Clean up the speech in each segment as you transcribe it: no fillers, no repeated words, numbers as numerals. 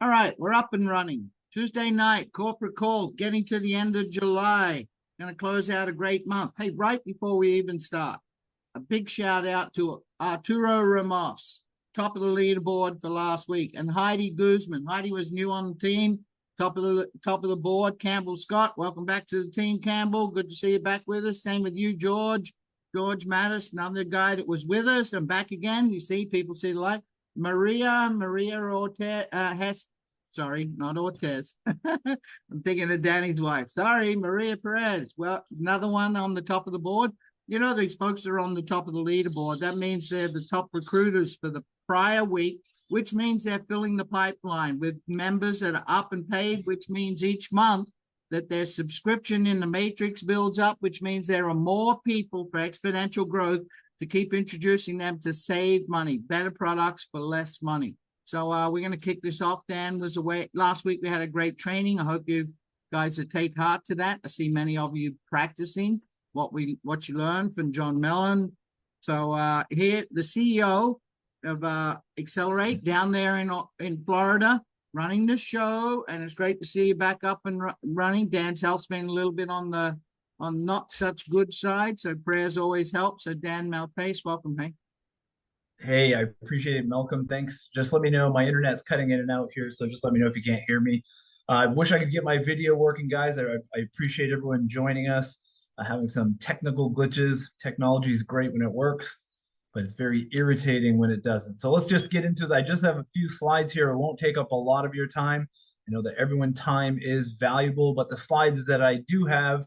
All right, we're up and running. Tuesday night, corporate call, getting to the end of July. Going to close out a great month. Hey, right before we even start, a big shout out to Arturo Ramos, top of the leaderboard for last week, and Heidi Guzman. Heidi was new on the team, top of the board. Campbell Scott, welcome back to the team, Campbell. Good to see you back with us. Same with you, George. George Mattis, another guy that was with us and back again. You see, people see the light. Maria Ortez, sorry, not Ortez. I'm thinking of Danny's wife. Sorry, Maria Perez. Well, another one on the top of the board. You know, these folks are on the top of the leaderboard. That means they're the top recruiters for the prior week, which means they're filling the pipeline with members that are up and paid, which means each month that their subscription in the matrix builds up, which means there are more people for exponential growth to keep introducing them to save money, better products for less money. So we're going to kick this off. Dan was away last week. We had a great training. I hope you guys will take heart to that. I see many of you practicing what you learned from John Mellon. So here, the CEO of Xcelerate down there in Florida, running the show, and it's great to see you back up and running. Dan's health's been a little bit on not such good side, so prayers always help. So Dan Malpace, welcome, hey. Hey, I appreciate it, Malcolm. Thanks. Just let me know. My internet's cutting in and out here, so just let me know if you can't hear me. I wish I could get my video working, guys. I appreciate everyone joining us. Having some technical glitches. Technology is great when it works, but it's very irritating when it doesn't. So let's just get into it. I just have a few slides here. It won't take up a lot of your time. I know that everyone's time is valuable, but the slides that I do have,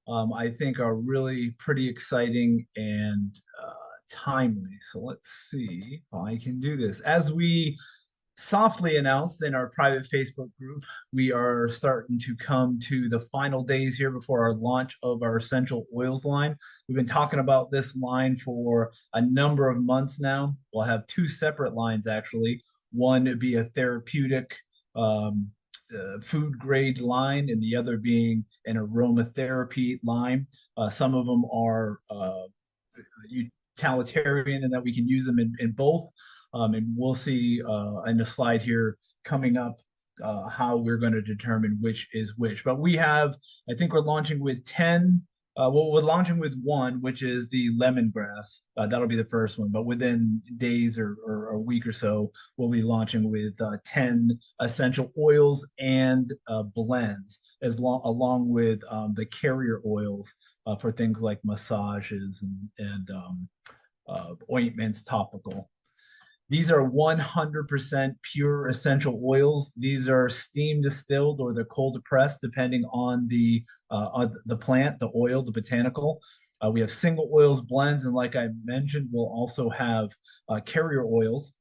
I think are really pretty exciting and timely. So let's see if I can do this. As we softly announced in our private Facebook group, we are starting to come to the final days here before our launch of our essential oils line. We've been talking about this line for a number of months now. We'll have two separate lines actually. One would be a therapeutic food grade line, and the other being an aromatherapy line. Some of them are utilitarian and that we can use them in both. And we'll see in a slide here coming up how we're going to determine which is which. But we have, I think we're launching with 10. Well, we're launching with one, which is the lemongrass. That'll be the first one. But within days or a week or so, we'll be launching with 10 essential oils and blends, along with the carrier oils for things like massages and ointments, topical. These are 100% pure essential oils. These are steam distilled or they're cold pressed, depending on the plant, the oil, the botanical. We have single oils, blends, and like I mentioned, we'll also have carrier oils.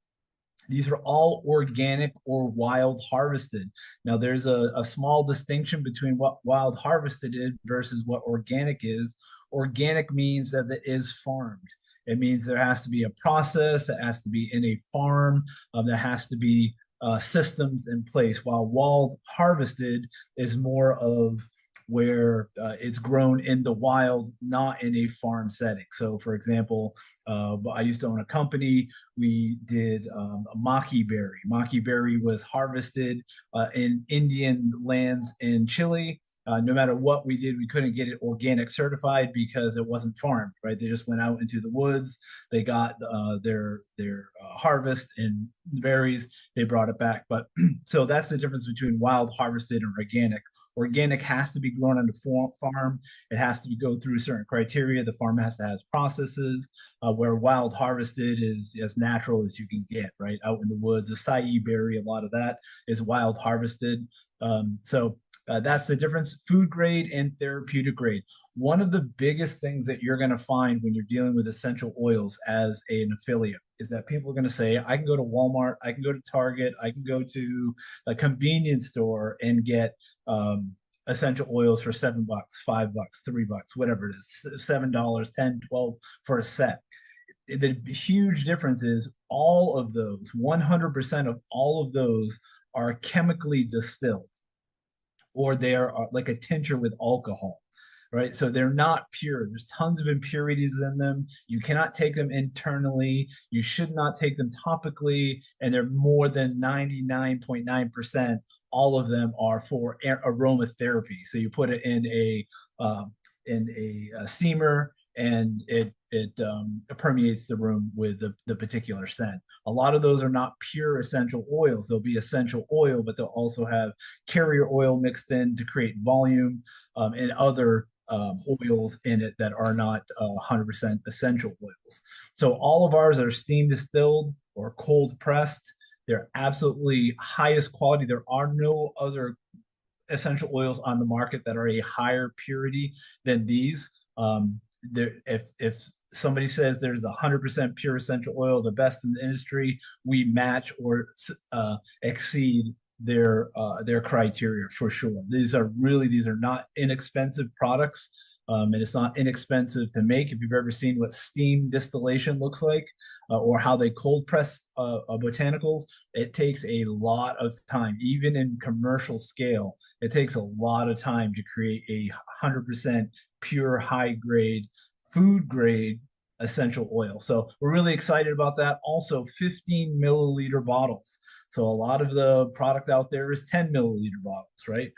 These are all organic or wild harvested. Now, there's a small distinction between what wild harvested is versus what organic is. Organic means that it is farmed. It means there has to be a process, it has to be in a farm, there has to be systems in place, while wild harvested is more of where it's grown in the wild, not in a farm setting. So, for example, I used to own a company. We did a maki berry. Maki berry was harvested in Indian lands in Chile. No matter what we did, we couldn't get it organic certified because it wasn't farmed, right? They just went out into the woods, they got their harvest and berries, they brought it back. But so that's the difference between wild harvested and organic. Organic has to be grown on the farm. It has to go through certain criteria. The farm has to have processes. Where wild harvested is as natural as you can get, right? Out in the woods, acai berry, a lot of that is wild harvested. So that's the difference, food grade and therapeutic grade. One of the biggest things that you're going to find when you're dealing with essential oils as an affiliate is that people are going to say, I can go to Walmart, I can go to Target, I can go to a convenience store and get essential oils for $7, $5, $3, whatever it is, $7, 10, 12 for a set. The huge difference is all of those, 100% of all of those are chemically distilled or they are like a tincture with alcohol, right? So they're not pure. There's tons of impurities in them. You cannot take them internally. You should not take them topically, and they're more than 99.9%. All of them are for aromatherapy. So you put it in a steamer, and it permeates the room with the particular scent. A lot of those are not pure essential oils. They'll be essential oil, but they'll also have carrier oil mixed in to create volume, and other oils in it that are not 100% essential oils. So all of ours are steam distilled or cold pressed. They're absolutely highest quality. There are no other essential oils on the market that are a higher purity than these. If somebody says there's 100% pure essential oil, the best in the industry, we match or exceed their criteria for sure. These are not inexpensive products. And it's not inexpensive to make. If you've ever seen what steam distillation looks like, or how they cold press botanicals, it takes a lot of time. Even in commercial scale, it takes a lot of time to create a 100% pure, high grade, food grade essential oil. So we're really excited about that. Also, 15 milliliter bottles. So a lot of the product out there is 10 milliliter bottles, right?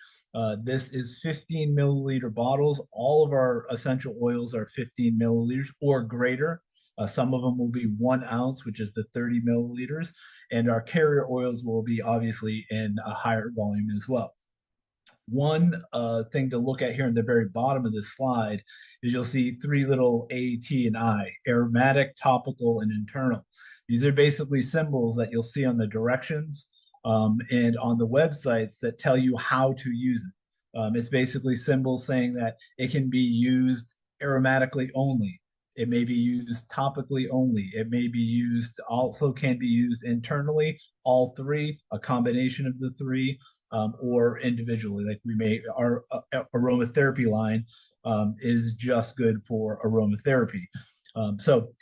This is 15 milliliter bottles. All of our essential oils are 15 milliliters or greater. Some of them will be 1 ounce, which is the 30 milliliters. And our carrier oils will be obviously in a higher volume as well. One thing to look at here in the very bottom of this slide is you'll see 3 little A, T, and I: aromatic, topical, and internal. These are basically symbols that you'll see on the directions and on the websites that tell you how to use it. It's basically symbols saying that it can be used aromatically only. It may be used topically only. It may be used, also can be used internally, all three, a combination of the three, or individually. Like our aromatherapy line is just good for aromatherapy. So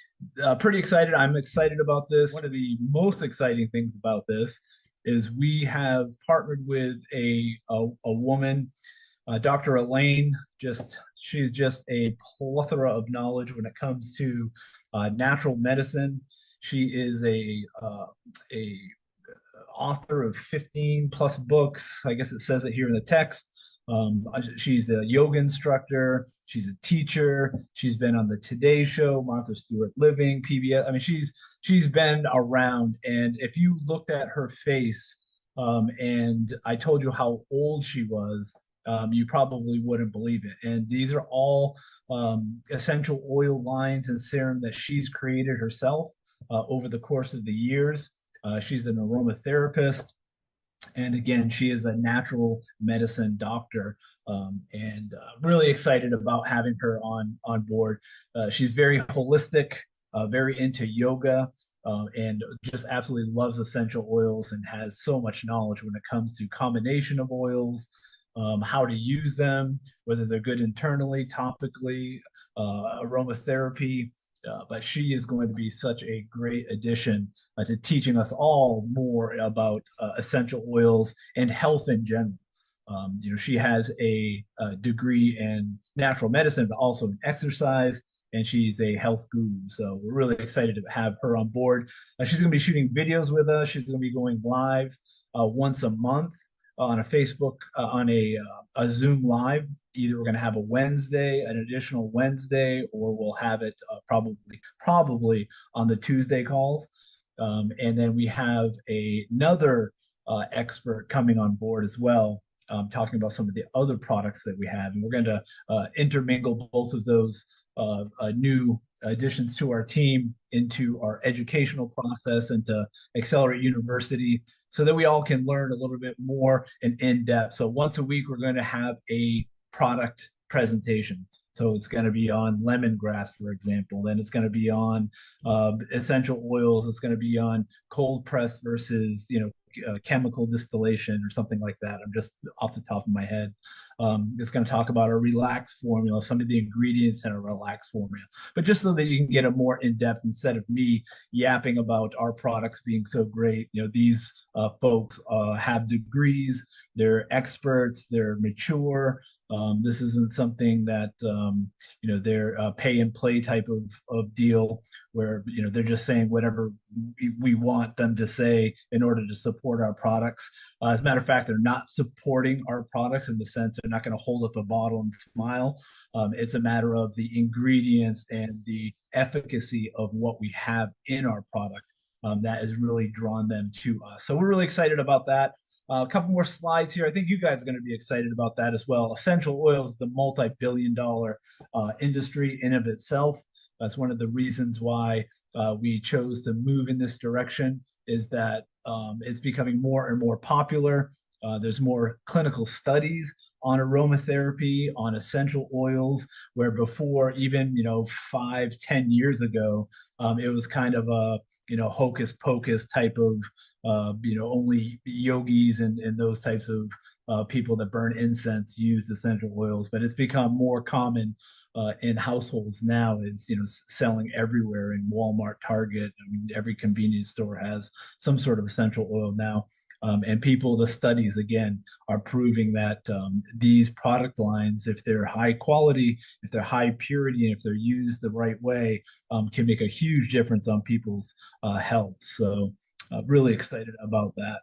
pretty excited. I'm excited about this. One of the most exciting things about this is we have partnered with a woman, Dr. Elaine. She's just a plethora of knowledge when it comes to natural medicine. She is a author of 15 plus books. I guess it says it here in the text. She's a yoga instructor. She's a teacher. She's been on the Today Show, Martha Stewart Living, PBS. I mean, she's been around. And if you looked at her face, and I told you how old she was, you probably wouldn't believe it. And these are all essential oil lines and serum that she's created herself over the course of the years. She's an aromatherapist. And again, she is a natural medicine doctor, and really excited about having her on board. She's very holistic, very into yoga, and just absolutely loves essential oils and has so much knowledge when it comes to combination of oils, how to use them, whether they're good internally, topically, aromatherapy. But she is going to be such a great addition to teaching us all more about essential oils and health in general. She has a degree in natural medicine, but also in exercise, and she's a health guru. So we're really excited to have her on board. She's going to be shooting videos with us. She's going to be going live once a month on a Facebook, on a Zoom live. Either we're going to have a Wednesday, an additional Wednesday, or we'll have it probably on the Tuesday calls. And then we have another expert coming on board as well, talking about some of the other products that we have. And we're going to intermingle both of those new additions to our team into our educational process and to Xcelerate University, so that we all can learn a little bit more and in depth. So once a week, we're going to have a product presentation. So it's going to be on lemongrass, for example. Then it's going to be on essential oils. It's going to be on cold press versus, chemical distillation or something like that. I'm just off the top of my head. It's going to talk about our relax formula, some of the ingredients in a relax formula, but just so that you can get a more in-depth, instead of me yapping about our products being so great. These folks have degrees, they're experts, they're mature, This isn't something that they're a pay and play type of deal where they're just saying whatever we want them to say in order to support our products. As a matter of fact, they're not supporting our products in the sense they're not going to hold up a bottle and smile. It's a matter of the ingredients and the efficacy of what we have in our product that has really drawn them to us. So we're really excited about that. A couple more slides here. I think you guys are going to be excited about that as well. Essential oils is the multi-billion-dollar industry in of itself. That's one of the reasons why we chose to move in this direction, is that it's becoming more and more popular. There's more clinical studies on aromatherapy, on essential oils, where before, even 5-10 years ago, it was kind of a hocus pocus type of only yogis and those types of people that burn incense use essential oils. But it's become more common in households now. It's selling everywhere in Walmart, Target. I mean, every convenience store has some sort of essential oil now. And the studies again are proving that these product lines, if they're high quality, if they're high purity, and if they're used the right way, can make a huge difference on people's health. So really excited about that.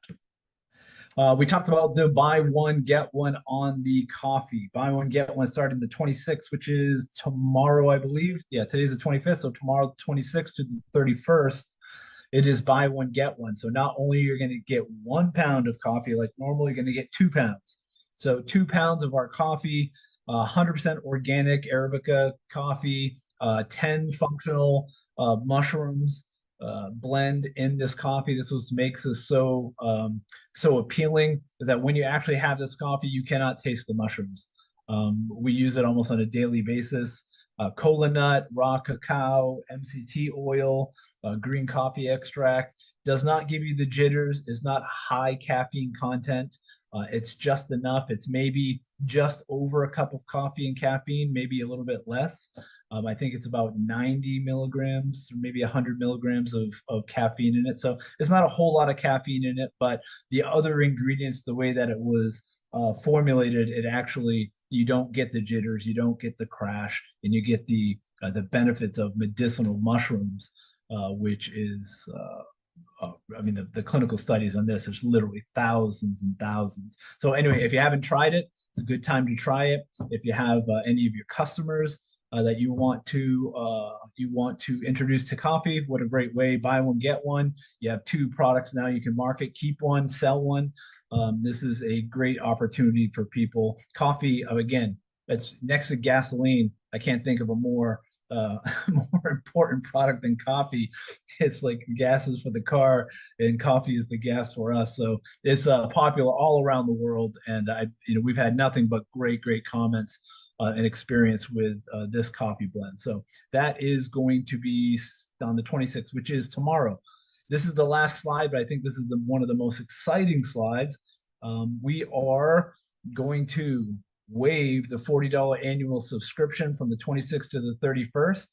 We talked about the buy one, get one on the coffee. Buy one, get one starting the 26th, which is tomorrow, I believe. Yeah, today's the 25th. So tomorrow, 26th to the 31st, it is buy one, get one. So not only you're going to get 1 pound of coffee like normal, you're going to get 2 pounds. So 2 pounds of our coffee, 100% organic Arabica coffee, 10 functional mushrooms, blend in this coffee. This is what makes this so appealing, is that when you actually have this coffee, you cannot taste the mushrooms. We use it almost on a daily basis. Cola nut, raw cacao, MCT oil, green coffee extract. Does not give you the jitters, is not high caffeine content. It's just enough. It's maybe just over a cup of coffee in caffeine, maybe a little bit less. I think it's about 90 milligrams or maybe 100 milligrams of caffeine in it. So it's not a whole lot of caffeine in it, but the other ingredients, the way that it was formulated, it actually, you don't get the jitters, you don't get the crash, and you get the benefits of medicinal mushrooms, which is I mean, the clinical studies on this, there's literally thousands and thousands. So anyway, if you haven't tried it, it's a good time to try it. If you have any of your customers that you want to introduce to coffee, what a great way! Buy one, get one. You have 2 products now you can market. Keep one, sell one. This is a great opportunity for people. Coffee, again, that's next to gasoline. I can't think of a more more important product than coffee. It's like gas is for the car and coffee is the gas for us. So it's popular all around the world, and we've had nothing but great comments and experience with this coffee blend. So that is going to be on the 26th, which is tomorrow. This is the last slide, but I think this is one of the most exciting slides. We are going to waive the $40 annual subscription from the 26th to the 31st.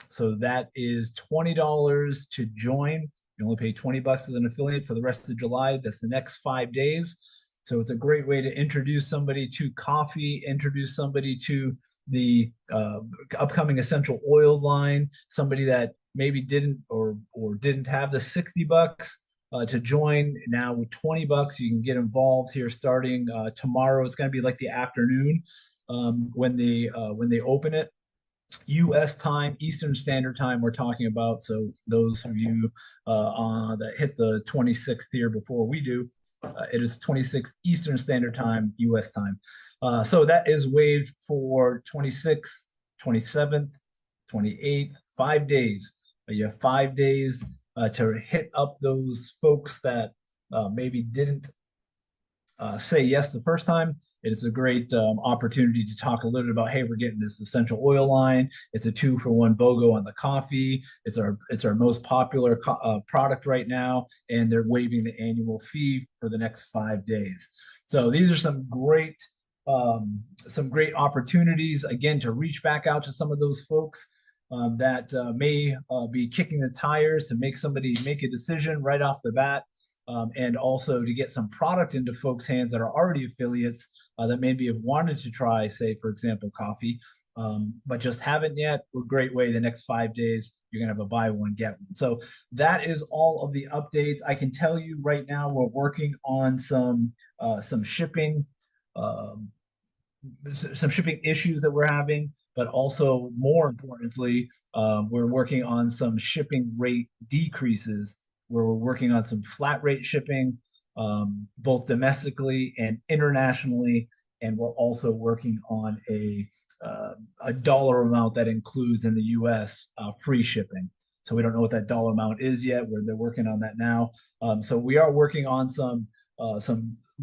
So that is $20 to join. You only pay $20 as an affiliate for the rest of July. That's the next 5 days. So it's a great way to introduce somebody to coffee, introduce somebody to the upcoming essential oils line, somebody that maybe didn't have the $60 to join. Now with $20, you can get involved here starting tomorrow. It's going to be like the afternoon when they open it. U.S. time, Eastern Standard Time, we're talking about. So those of you that hit the 26th here before we do, it is 26 Eastern Standard Time, U.S. time. So that is waived for 26th, 27th, 28th, 5 days. You have 5 days to hit up those folks that maybe didn't say yes the first time. It is a great opportunity to talk a little bit about, hey, we're getting this essential oil line. It's a 2-for-1 BOGO on the coffee. It's our most popular product right now, and they're waiving the annual fee for the next 5 days. So these are some great opportunities again to reach back out to some of those folks that may be kicking the tires to make somebody make a decision right off the bat. and also to get some product into folks' hands that are already affiliates that maybe have wanted to try, say, for example, coffee, but just haven't yet. A great way the next 5 days, you're going to have a buy one, get one. So that is all of the updates. I can tell you right now, we're working on some shipping. Some shipping issues that we're having, but also more importantly, we're working on some shipping rate decreases where we're working on some flat rate shipping, both domestically and internationally. And we're also working on a dollar amount that includes in the US free shipping. So we don't know what that dollar amount is yet. They're working on that now. So we are working on some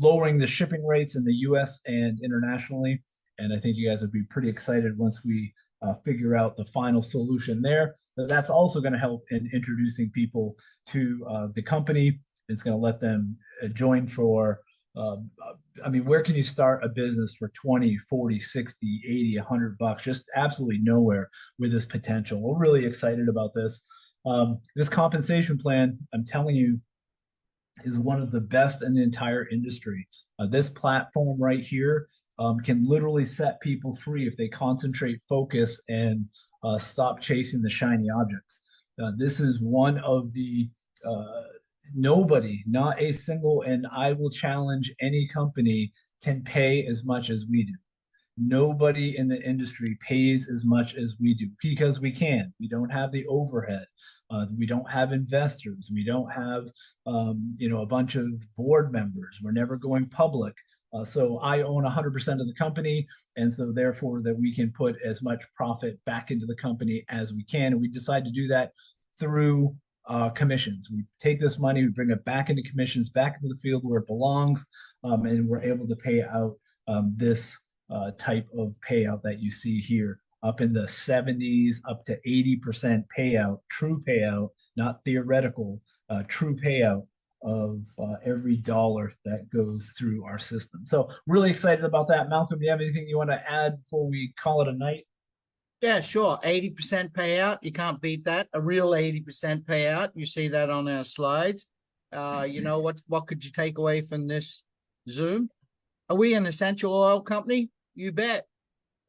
lowering the shipping rates in the US and internationally. And I think you guys would be pretty excited once we figure out the final solution there. But that's also going to help in introducing people to the company. It's going to let them join for, I mean, where can you start a business for 20, 40, 60, 80, $100? Just absolutely nowhere with this potential. We're really excited about this. This compensation plan, I'm telling you, is one of the best in the entire industry. This platform right here can literally set people free if they concentrate, focus, and stop chasing the shiny objects. This is one of the nobody, not a single, and I will challenge any company can pay as much as we do. Nobody in the industry pays as much as we do because we can. We don't have the overhead. We don't have investors. We don't have, a bunch of board members. We're never going public. So I own 100% of the company. And so therefore that we can put as much profit back into the company as we can. And we decide to do that through commissions. We take this money, we bring it back into commissions, back into the field where it belongs. And we're able to pay out this type of payout that you see here, up in the 70s, up to 80% payout, true payout, not theoretical, true payout of every dollar that goes through our system. So really excited about that. Malcolm, do you have anything you want to add before we call it a night? Yeah, sure. 80% payout. You can't beat that. A real 80% payout. You see that on our slides. What could you take away from this Zoom? Are we an essential oil company? You bet.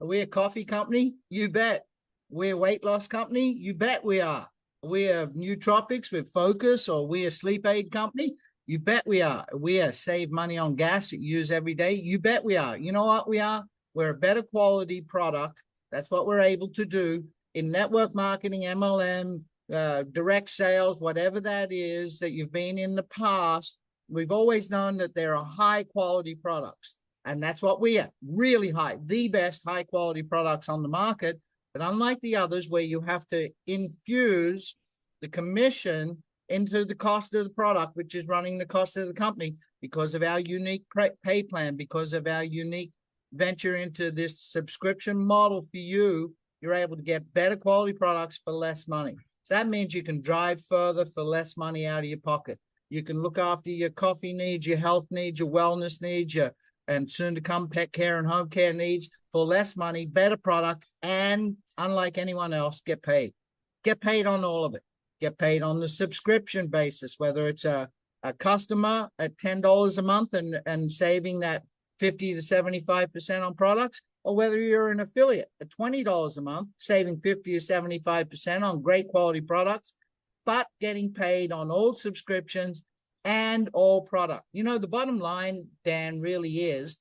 Are we a coffee company? You bet. We're a weight loss company? You bet we are. Are we a nootropics with focus, or are we a sleep aid company? You bet we are. Are we a save money on gas that you use every day? You bet we are. You know what we are? We're a better quality product. That's what we're able to do in network marketing, MLM, direct sales, whatever that is that you've been in the past. We've always known that there are high quality products. And that's what we are, really high, the best high quality products on the market. But unlike the others where you have to infuse the commission into the cost of the product, which is running the cost of the company, because of our unique pay plan, because of our unique venture into this subscription model for you, you're able to get better quality products for less money. So that means you can drive further for less money out of your pocket. You can look after your coffee needs, your health needs, your wellness needs, and soon to come pet care and home care needs for less money, better product, and unlike anyone else, get paid. Get paid on all of it. Get paid on the subscription basis, whether it's a customer at $10 a month and saving that 50 to 75% on products, or whether you're an affiliate at $20 a month, saving 50 to 75% on great quality products, but getting paid on all subscriptions and all product. The bottom line, Dan, really is,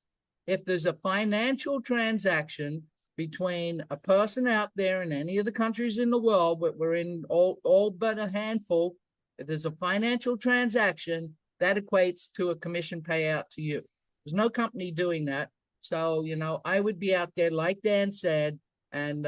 if there's a financial transaction between a person out there in any of the countries in the world, but we're in all but a handful, if there's a financial transaction, that equates to a commission payout to you. There's no company doing that. So, I would be out there, like Dan said, and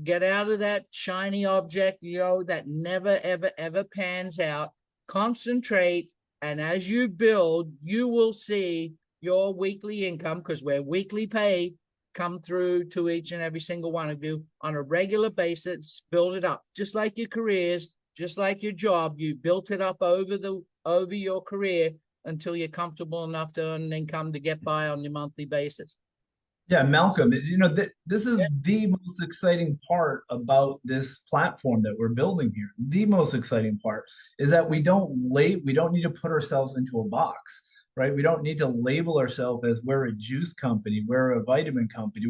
get out of that shiny object, that never, ever, ever pans out. Concentrate. And as you build, you will see your weekly income, because we're weekly paid, come through to each and every single one of you on a regular basis. Build it up, just like your careers, just like your job. You built it up over your career until you're comfortable enough to earn an income to get by on your monthly basis. Yeah, Malcolm, this is Yeah. the most exciting part about this platform that we're building here. The most exciting part is that we don't need to put ourselves into a box, right? We don't need to label ourselves as we're a juice company, we're a vitamin company.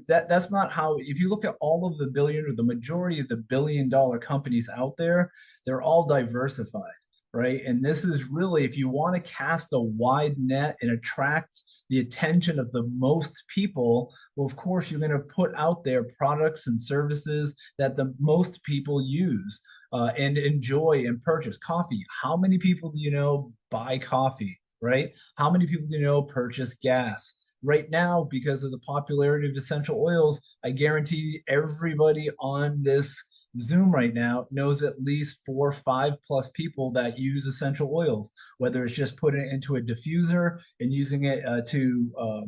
That's not how, if you look at all of the billion or the majority of the billion-dollar companies out there, they're all diversified. Right. And this is really, if you want to cast a wide net and attract the attention of the most people, well, of course, you're going to put out there products and services that the most people use and enjoy and purchase. Coffee. How many people do you know buy coffee, right? How many people do you know purchase gas? Right now, because of the popularity of essential oils, I guarantee everybody on this Zoom right now knows at least 4 or 5 plus people that use essential oils, whether it's just putting it into a diffuser and using it to uh,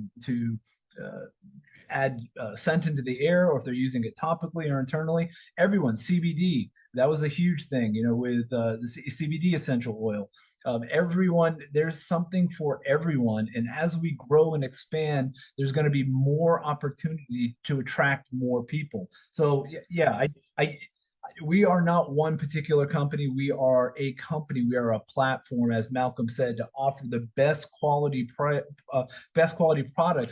add scent into the air, or if they're using it topically or internally. Everyone, CBD, that was a huge thing, with the CBD essential oil. Everyone, there's something for everyone. And as we grow and expand, there's going to be more opportunity to attract more people. So yeah, I we are not one particular company. We are a company. We are a platform, as Malcolm said, to offer the best quality products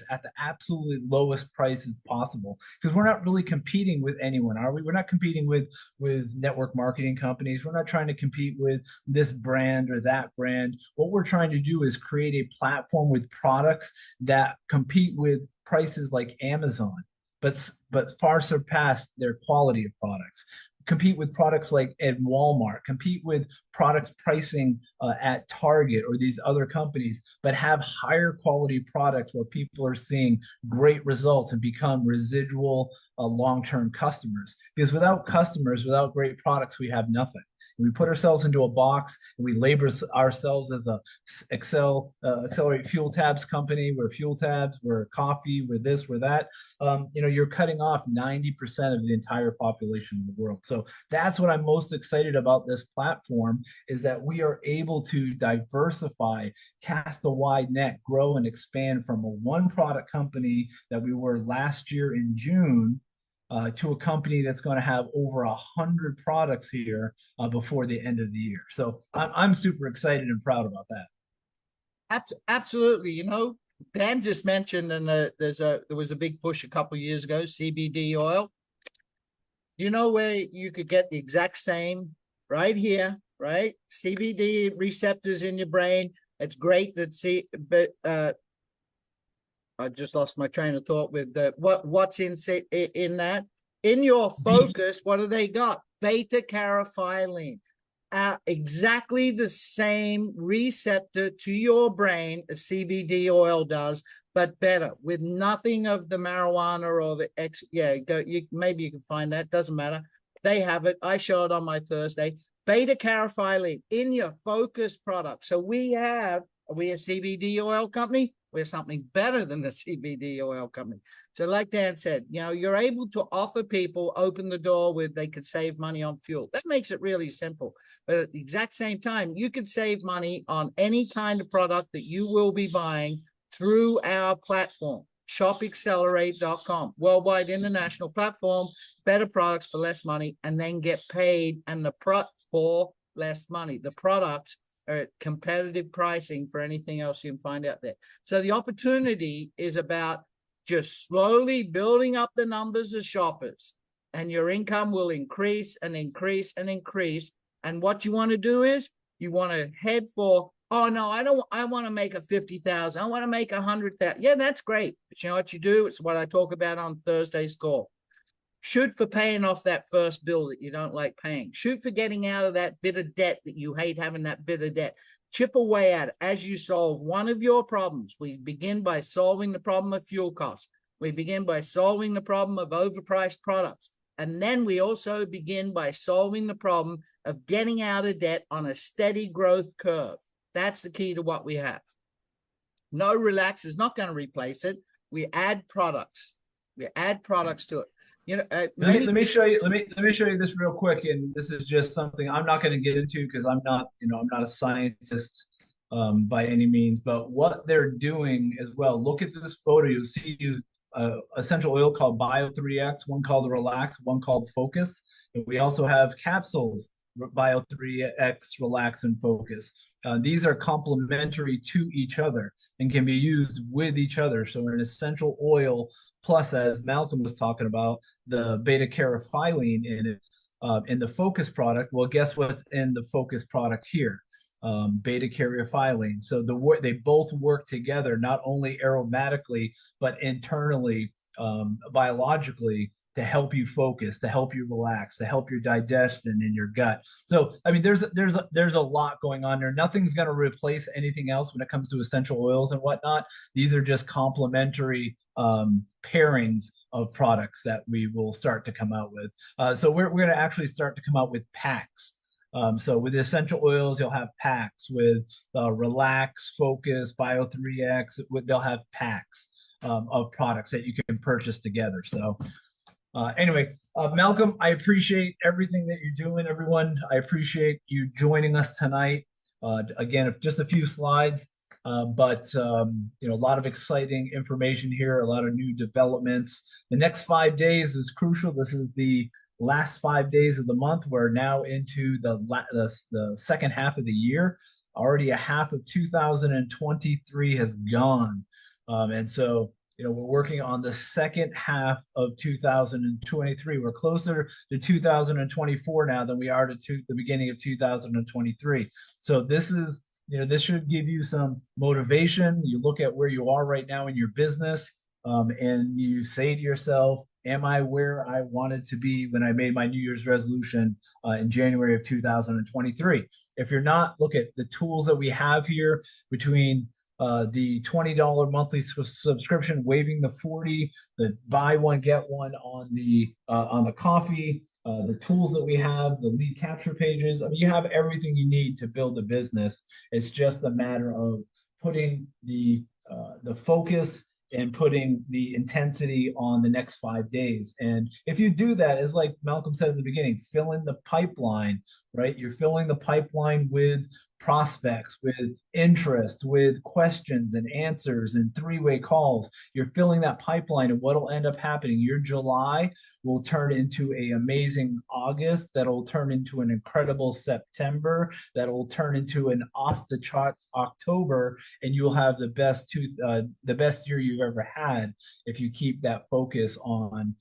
at the absolutely lowest prices possible. Because we're not really competing with anyone, are we? We're not competing with network marketing companies. We're not trying to compete with this brand or that brand. What we're trying to do is create a platform with products that compete with prices like Amazon, but far surpass their quality of products, compete with products like at Walmart, compete with product pricing at Target or these other companies, but have higher quality products where people are seeing great results and become residual long-term customers. Because without customers, without great products, we have nothing. We put ourselves into a box and we label ourselves as a Xcelerate fuel tabs company. We're fuel tabs, we're coffee, we're this, we're that. You're cutting off 90% of the entire population of the world. So that's what I'm most excited about this platform, is that we are able to diversify, cast a wide net, grow and expand from a one product company that we were last year in June to a company that's going to have over 100 products here before the end of the year. So I'm super excited and proud about that. Absolutely. Dan just mentioned, and there was a big push a couple of years ago, CBD oil. You know where you could get the exact same right here, right? CBD receptors in your brain. It's great but I just lost my train of thought with what's in that. In your focus, what do they got? Beta carophylline. Exactly the same receptor to your brain as CBD oil does, but better, with nothing of the marijuana or the maybe you can find that, doesn't matter. They have it. I show it on my Thursday. Beta carophylline in your focus product. So are we a CBD oil company? We're something better than the CBD oil company. So like Dan said, you're able to offer people, open the door with, they could save money on fuel. That makes it really simple. But at the exact same time, you could save money on any kind of product that you will be buying through our platform, shopxcelerate.com, worldwide international platform, better products for less money, and then get paid for less money. The products are at competitive pricing for anything else you can find out there. So the opportunity is about just slowly building up the numbers of shoppers, and your income will increase and increase and increase. And what you want to do is you want to head for, oh no, I want to make a 50,000. I want to make 100,000. Yeah, that's great. But you know what you do? It's what I talk about on Thursday's call. Shoot for paying off that first bill that you don't like paying. Shoot for getting out of that bit of debt that you hate having, that bit of debt. Chip away at it as you solve one of your problems. We begin by solving the problem of fuel costs. We begin by solving the problem of overpriced products. And then we also begin by solving the problem of getting out of debt on a steady growth curve. That's the key to what we have. No relax is not going to replace it. We add products. We add products to it. Let me show you. Let me show you this real quick. And this is just something I'm not going to get into because I'm not a scientist by any means. But what they're doing as well. Look at this photo. You'll see essential oil called Bio 3X, one called Relax, one called Focus. And we also have capsules, Bio 3X, Relax, and Focus. These are complementary to each other and can be used with each other. So an essential oil plus, as Malcolm was talking about, the beta carotene in it, in the Focus product. Well, guess what's in the Focus product here? Beta carotene. So they both work together, not only aromatically, but internally, biologically, to help you focus, to help you relax, to help your digestion in your gut. So, I mean, there's a lot going on there. Nothing's going to replace anything else when it comes to essential oils and whatnot. These are just complementary pairings of products that we will start to come out with. So we're going to actually start to come out with packs. So with essential oils, you'll have packs. With Relax, Focus, Bio 3X, they'll have packs of products that you can purchase together. So anyway, Malcolm, I appreciate everything that you're doing, everyone. I appreciate you joining us tonight. Again, just a few slides, but you know, a lot of exciting information here, a lot of new developments. The next 5 days is crucial. This is the last 5 days of the month. We're now into the second half of the year. Already a half of 2023 has gone, and so, you know, we're working on the second half of 2023. We're closer to 2024 now than we are to the beginning of 2023. So this is, you know, this should give you some motivation. You look at where you are right now in your business, and you say to yourself, am I where I wanted to be when I made my New Year's resolution in January of 2023? If you're not, look at the tools that we have here, between the $20 monthly subscription, waiving the 40, the buy one get one on the coffee, the tools that we have, the lead capture pages. I mean, you have everything you need to build a business. It's just a matter of putting the focus and putting the intensity on the next 5 days. And if you do that, as like Malcolm said in the beginning, fill in the pipeline, right? You're filling the pipeline with prospects, with interest, with questions and answers and three-way calls. You're filling that pipeline, and what'll end up happening, your July will turn into an amazing August, that'll turn into an incredible September, that'll turn into an off-the-charts October, and you'll have the best year you've ever had if you keep that focus on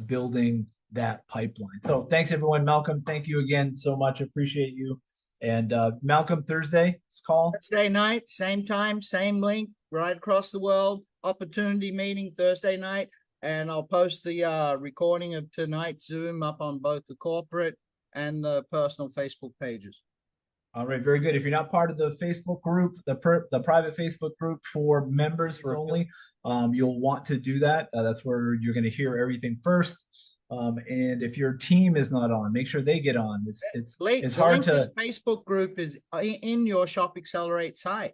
building that pipeline. So thanks, everyone. Malcolm, thank you again so much. Appreciate you. And Malcolm, Thursday's call? Thursday night, same time, same link, right across the world. Opportunity meeting Thursday night. And I'll post the recording of tonight's Zoom up on both the corporate and the personal Facebook pages. All right, very good. If you're not part of the Facebook group, the private Facebook group for members only, you'll want to do that. That's where you're going to hear everything first. And if your team is not on, make sure they get on. It's hard to. The Facebook group is in your Shop Xcelerate site.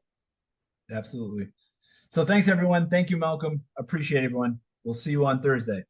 Absolutely. So thanks, everyone. Thank you, Malcolm. Appreciate everyone. We'll see you on Thursday.